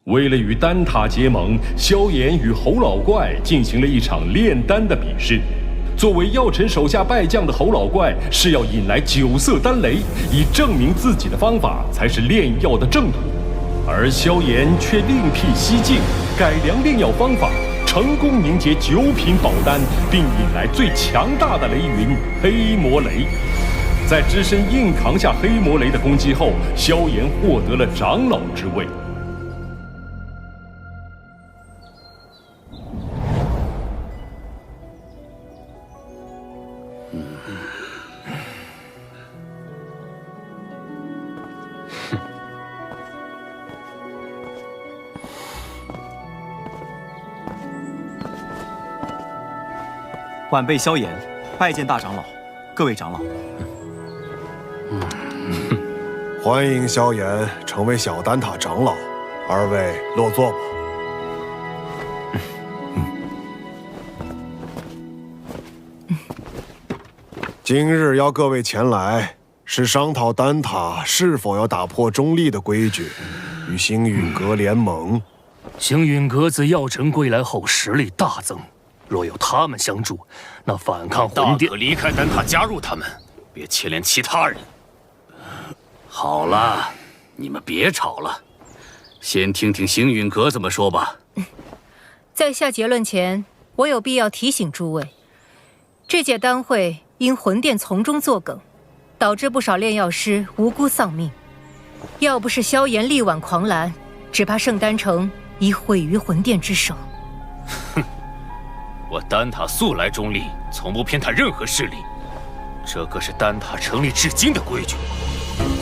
为了与丹塔结盟，萧炎与侯老怪进行了一场炼丹的比试。作为药尘手下败将的侯老怪是要引来9色丹雷，以证明自己的方法才是炼药的正途。而萧炎却另辟蹊径，改良炼药方法，成功凝结9品宝丹，并引来最强大的雷云黑魔雷。在只身硬扛下黑魔雷的攻击后，萧炎获得了长老之位。晚辈萧炎，拜见大长老，各位长老。欢迎萧炎成为小丹塔长老，二位落座吧。今日邀各位前来，是商讨丹塔是否要打破中立的规矩，与星陨阁联盟。星陨阁自药尘归来后实力大增。若有他们相助，那反抗魂殿，大可离开丹塔，加入他们，别牵连其他人。好了，你们别吵了，先听听星陨阁怎么说吧。在下结论前，我有必要提醒诸位，这届丹会因魂殿从中作梗，导致不少炼药师无辜丧命。要不是萧炎力挽狂澜，只怕圣丹城已毁于魂殿之手。哼。我丹塔素来中立，从不偏袒任何势力，这可是丹塔成立至今的规矩。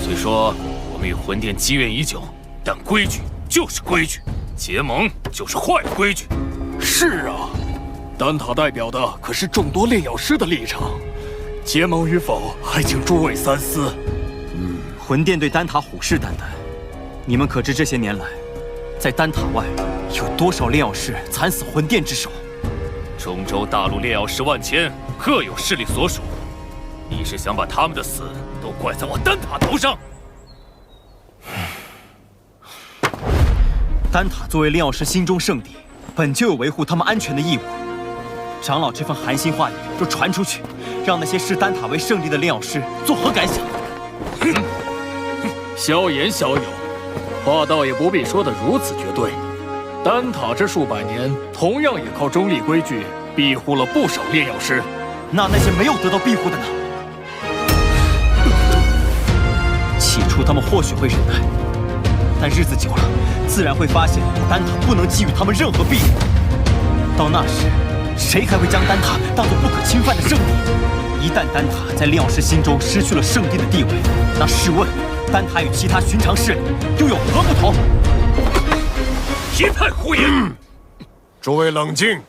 虽说我们与魂殿积怨已久，但规矩就是规矩，结盟就是坏规矩。是啊，丹塔代表的可是众多炼药师的立场，结盟与否还请诸位三思。魂殿对丹塔虎视眈眈，你们可知这些年来，在丹塔外有多少炼药师惨死魂殿之手？中州大陆炼药师万千，各有势力所属。你是想把他们的死都怪在我丹塔头上？丹塔作为炼药师心中圣地，本就有维护他们安全的义务。长老这番寒心话语若传出去，让那些视丹塔为圣地的炼药师作何感想？萧炎小友，话倒也不必说得如此绝对。丹塔这数百年，同样也靠中立规矩庇护了不少炼药师。那些没有得到庇护的呢？起初他们或许会忍耐，但日子久了，自然会发现丹塔不能给予他们任何庇护。到那时，谁还会将丹塔当作不可侵犯的圣地？一旦丹塔在炼药师心中失去了圣地的地位，那试问，丹塔与其他寻常势力又有何不同？一派胡言！诸位冷静。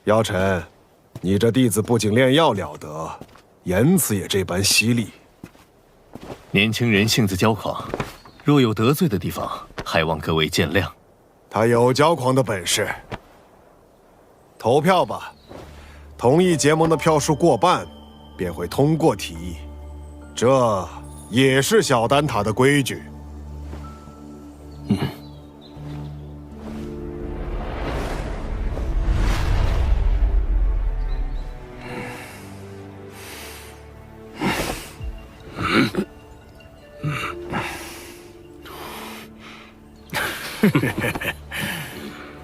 药尘，你这弟子不仅炼药了得，言辞也这般犀利。年轻人性子骄狂，若有得罪的地方，还望各位见谅。他有骄狂的本事。投票吧，同意结盟的票数过半，便会通过提议。这也是小丹塔的规矩。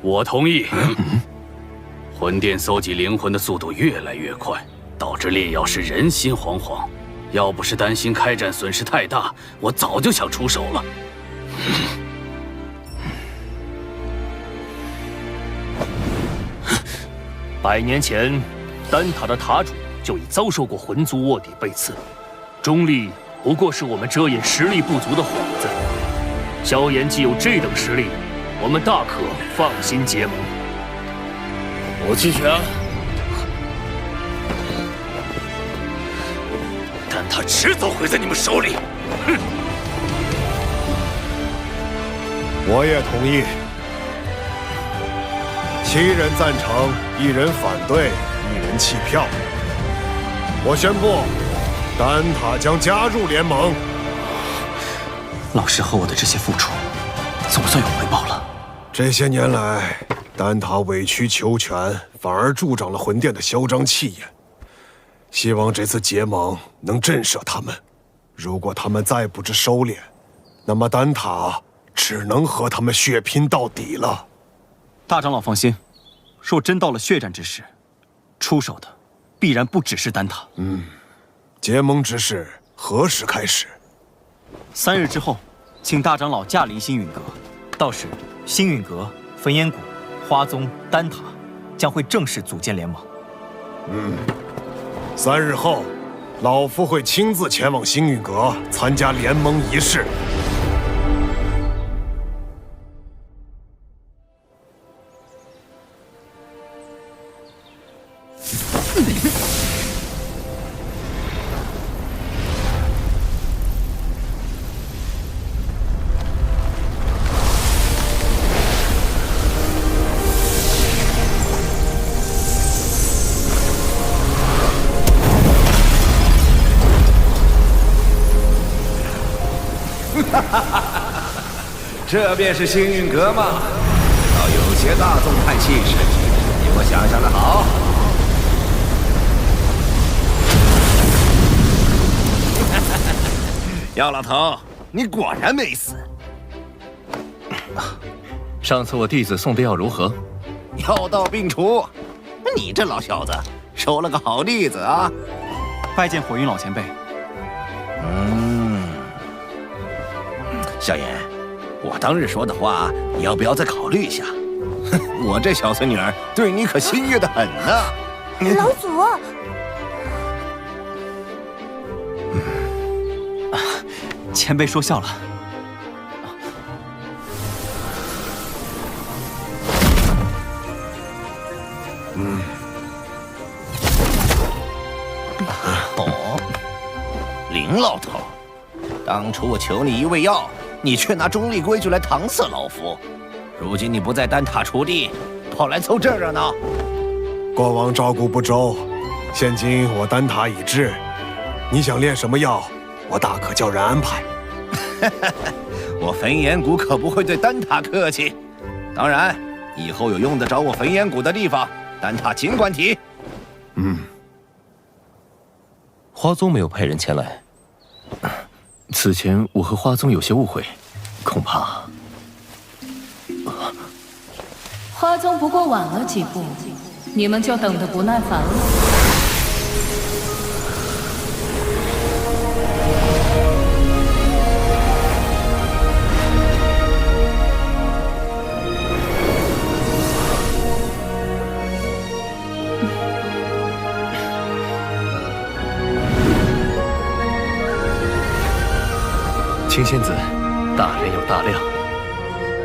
我同意。魂殿搜集灵魂的速度越来越快，导致炼药师人心惶惶。要不是担心开战损失太大，我早就想出手了。100年前，丹塔的塔主就已遭受过魂族卧底背刺，中立不过是我们遮掩实力不足的幌子。萧炎既有这等实力，我们大可放心结盟。我弃权。但他迟早毁在你们手里。哼！我也同意。7人赞成，1人反对，1人弃票。我宣布，丹塔将加入联盟。老师和我的这些付出，总算有回报了。这些年来，丹塔委曲求全，反而助长了魂殿的嚣张气焰。希望这次结盟能震慑他们。如果他们再不知收敛，那么丹塔只能和他们血拼到底了。大长老放心，若真到了血战之时，出手的必然不只是丹塔。结盟之事何时开始？3日之后，请大长老驾临星陨阁，到时星陨阁、焚炎谷、花宗、丹塔将会正式组建联盟。？3日后，老夫会亲自前往星陨阁参加联盟仪式。这便是星陨阁吗？倒有些大宗派气势，比我想象的好。药老头，你果然没死。上次我弟子送的药如何？药到病除。你这老小子收了个好弟子啊！拜见火云老前辈。萧炎，我当日说的话，你要不要再考虑一下？我这小孙女儿对你可心悦得很呢。老祖，前辈说笑了。林老头，当初我求你一味药，你却拿中立规矩来搪塞老夫。如今你不在丹塔锄地，跑来凑这热闹。过往照顾不周，现今我丹塔已至，你想炼什么药，我大可叫人安排。我焚炎谷可不会对丹塔客气。当然，以后有用得着我焚炎谷的地方，丹塔尽管提。花宗没有派人前来。此前我和花宗有些误会，恐怕花宗不过晚了几步，你们就等得不耐烦了。青仙子，大人有大量，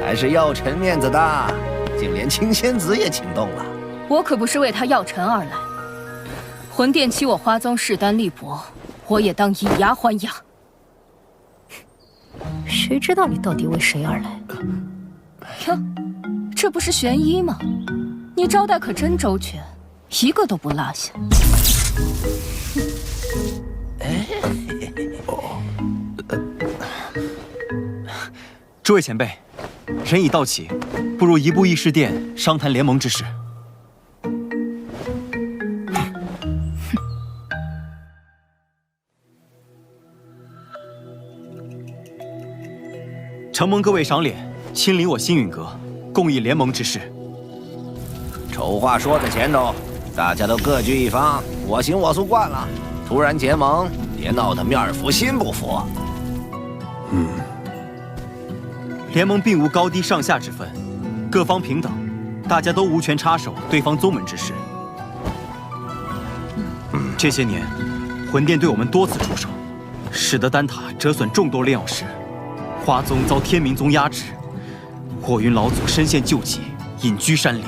还是药尘面子大，竟连青仙子也请动了。我可不是为他药尘而来，魂殿欺我花宗势单力薄，我也当以牙还牙。谁知道你到底为谁而来？哟，这不是玄一吗？你招待可真周全，一个都不落下。诸位前辈，人已到齐，不如移步议事殿商谈联盟之事。承蒙各位赏脸，亲临我星陨阁，共议联盟之事。丑话说在前头，大家都各据一方，我行我素惯了。突然结盟，别闹得面儿服心不服。联盟并无高低上下之分，各方平等，大家都无权插手对方宗门之事。这些年，魂殿对我们多次出手，使得丹塔折损众多炼药师，花宗遭天明宗压制，火云老祖身陷旧疾，隐居山林，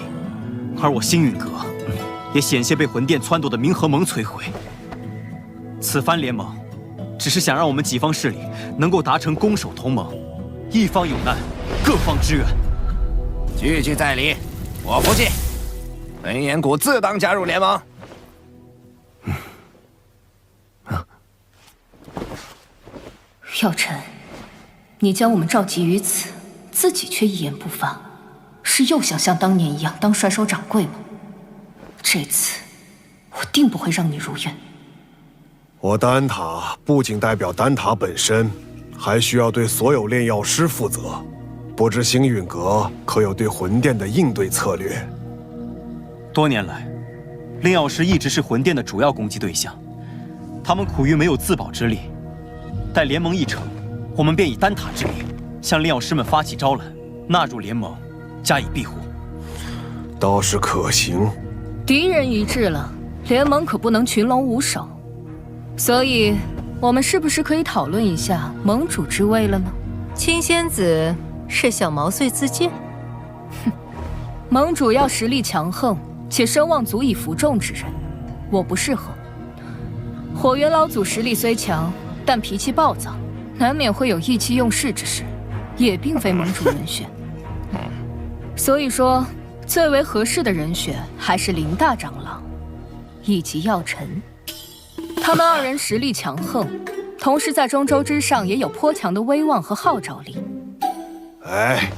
而我星陨阁也险些被魂殿撺掇的冥河盟摧毁。此番联盟，只是想让我们几方势力能够达成攻守同盟。一方有难，各方支援。句句在理，我服气。焚炎谷自当加入联盟。药尘，你将我们召集于此，自己却一言不发，是又想像当年一样当帅首掌柜吗？这次我定不会让你如愿。我丹塔不仅代表丹塔本身，还需要对所有炼药师负责。不知星陨阁可有对魂殿的应对策略？多年来，炼药师一直是魂殿的主要攻击对象，他们苦于没有自保之力。待联盟一成，我们便以丹塔之名向炼药师们发起招揽，纳入联盟，加以庇护。倒是可行。敌人一致了，联盟可不能群龙无首。所以，我们是不是可以讨论一下盟主之位了呢？青仙子是想毛遂自荐？哼，盟主要实力强横且声望足以服众之人，我不适合。火元老祖实力虽强，但脾气暴躁，难免会有意气用事之时，也并非盟主人选。所以说，最为合适的人选还是林大长老以及药尘。他们二人实力强横，同时在中州之上也有颇强的威望和号召力。哎，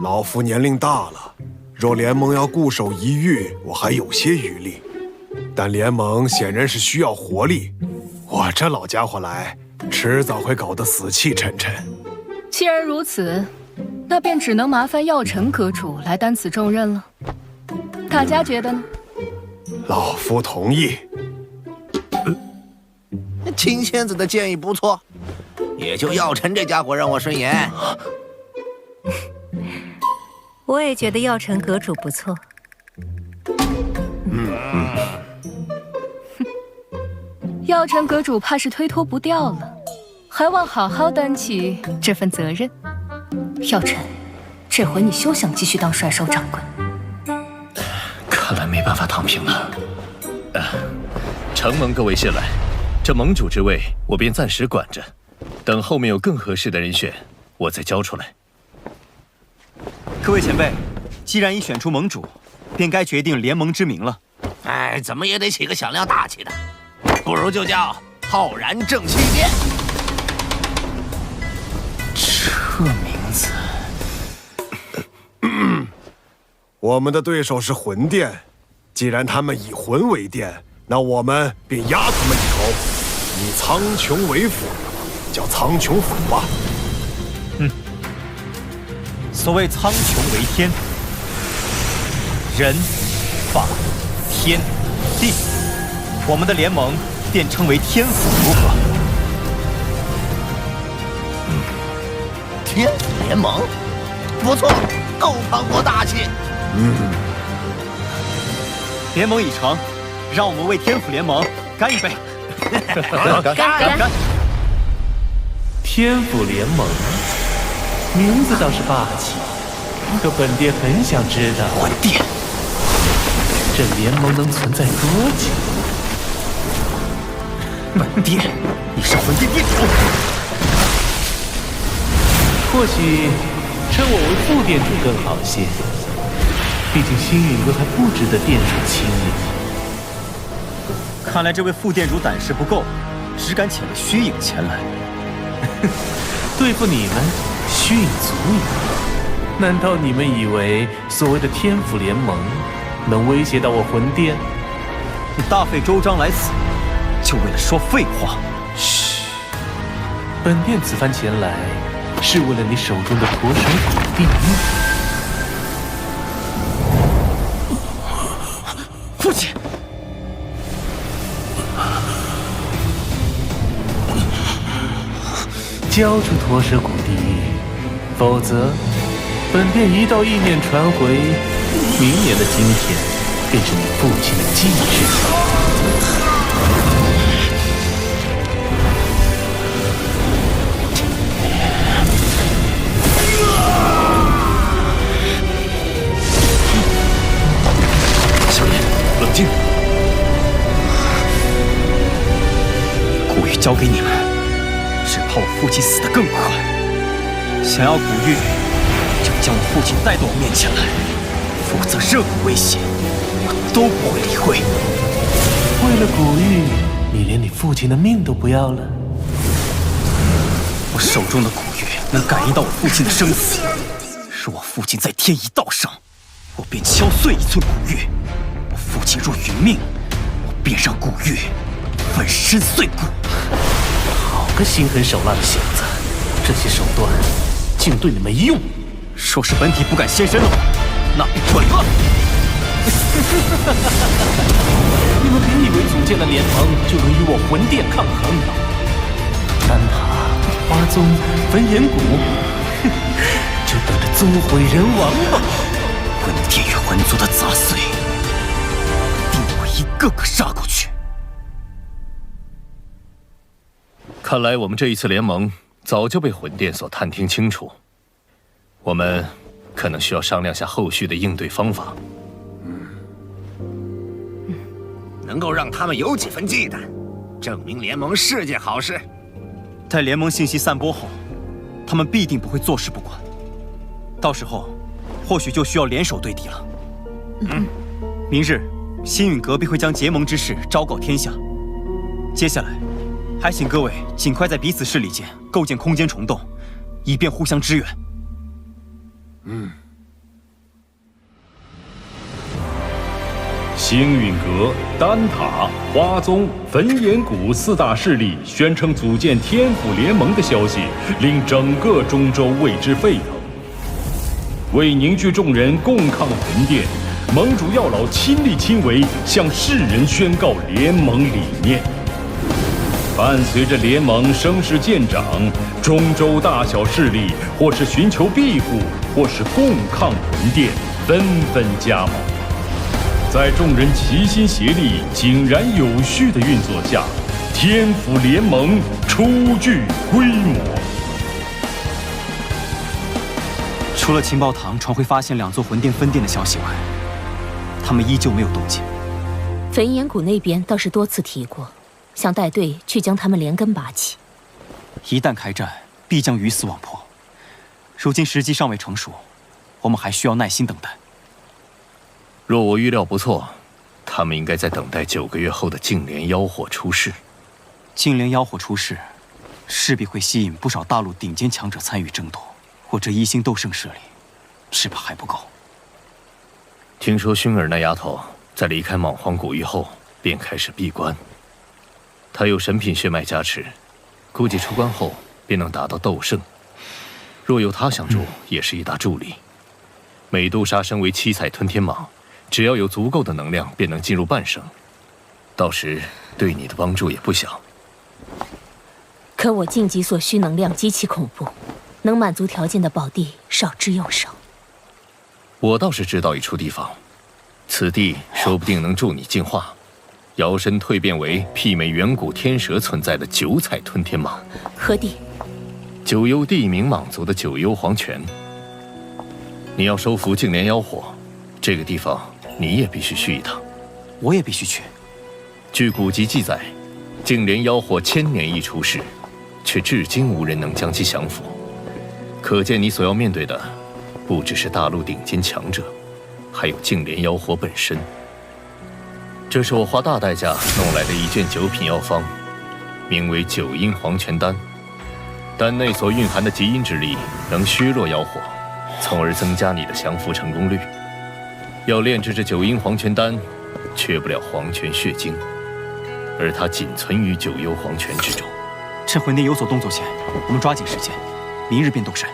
老夫年龄大了，若联盟要固守一隅，我还有些余力。但联盟显然是需要活力，我这老家伙来，迟早会搞得死气沉沉。既然如此，那便只能麻烦药尘阁主来担此重任了。大家觉得呢？老夫同意。青仙子的建议不错，也就药尘这家伙让我顺眼。我也觉得药尘阁主不错。药尘阁主怕是推脱不掉了，还望好好担起这份责任。药尘，这回你休想继续当帅首掌柜。看来没办法躺平了。承蒙各位信赖，这盟主之位我便暂时管着，等后面有更合适的人选，我再交出来。各位前辈，既然已选出盟主，便该决定联盟之名了。哎，怎么也得起个响亮大气的，不如就叫浩然正气殿。这名字，我们的对手是魂殿，既然他们以魂为殿，那我们便压他们一头，以苍穹为府，叫苍穹府吧。所谓苍穹为天，人、法、天、地，我们的联盟便称为天府，如何？天府联盟，不错，够磅礴大气。联盟已成，让我们为天府联盟干一杯！干！天府联盟，名字倒是霸气，可本殿很想知道，魂殿，这联盟能存在多久？本殿，你是魂殿殿主。或许称我为副殿主更好些，毕竟星陨阁还不值得殿主亲临。看来这位副殿主胆识不够，只敢遣了虚影前来。对付你们，虚影足矣。难道你们以为所谓的天府联盟能威胁到我魂殿？你大费周章来此，就为了说废话？嘘，本殿此番前来，是为了你手中的驼神骨地狱。父亲，交出驼蛇骨地狱，否则本殿一道意念传回，明年的今天便是你父亲的忌日。小莲，冷静。古玉交给你们，只怕我父亲死得更快。想要古玉，就将我父亲带到我面前来，否则任何威胁，我都不会理会。为了古玉，你连你父亲的命都不要了？我手中的古玉能感应到我父亲的生死。若我父亲在天一道上，我便敲碎一寸古玉；我父亲若殒命，我便让古玉粉身碎骨。好个心狠手辣的小子，这些手段竟对你没用。若是本体不敢现身的话，那便滚吧！你们别以为组建了联盟就能与我魂殿抗衡。丹塔、花宗、焚炎谷，就等着宗毁人亡吧！魂殿与魂族的杂碎，定会一个个杀过去。看来我们这一次联盟早就被魂殿所探听清楚，我们可能需要商量下后续的应对方法。能够让他们有几分忌惮，证明联盟是件好事。待联盟信息散播后，他们必定不会坐视不管。到时候，或许就需要联手对敌了。明日，星陨阁必会将结盟之事昭告天下。接下来，还请各位尽快在彼此势力间构建空间虫洞，以便互相支援。星陨阁、丹塔、花宗、焚炎谷4大势力宣称组建天府联盟的消息，令整个中州为之沸腾。为凝聚众人共抗魂殿，盟主药老亲力亲为，向世人宣告联盟理念。伴随着联盟声势渐长，中州大小势力或是寻求庇护，或是共抗魂殿，纷纷加盟。在众人齐心协力、井然有序的运作下，天府联盟初具规模。除了情报堂传回发现2座魂殿分殿的消息外，他们依旧没有动静。焚炎谷那边倒是多次提过，想带队去将他们连根拔起。一旦开战，必将鱼死网破。如今时机尚未成熟，我们还需要耐心等待。若我预料不错，他们应该在等待9个月后的净莲妖火出世。净莲妖火出世，势必会吸引不少大陆顶尖强者参与争夺。我这1星斗圣势力，只怕还不够。听说薰儿那丫头在离开莽荒古域后便开始闭关，她有神品血脉加持，估计出关后便能达到斗圣。若有她相助，也是一大助力。美杜莎身为7彩吞天蟒，只要有足够的能量，便能进入半圣，到时对你的帮助也不小。可我晋级所需能量极其恐怖，能满足条件的宝地少之又少。我倒是知道一处地方，此地说不定能助你进化，摇身蜕变为媲美远古天蛇存在的9彩吞天蟒。何地？九幽地冥蟒族的九幽黄泉。你要收服净莲妖火，这个地方你也必须去一趟。我也必须去。据古籍记载，净莲妖火1000年一出世，却至今无人能将其降服。可见你所要面对的，不只是大陆顶尖强者，还有净莲妖火本身。这是我花大代价弄来的一卷9品药方，名为9阴黄泉丹。丹内所蕴含的极阴之力，能削弱妖火，从而增加你的降服成功率。要炼制这9阴黄泉丹，缺不了黄泉血晶，而它仅存于9幽黄泉之中。趁魂殿有所动作前，我们抓紧时间，明日便动身。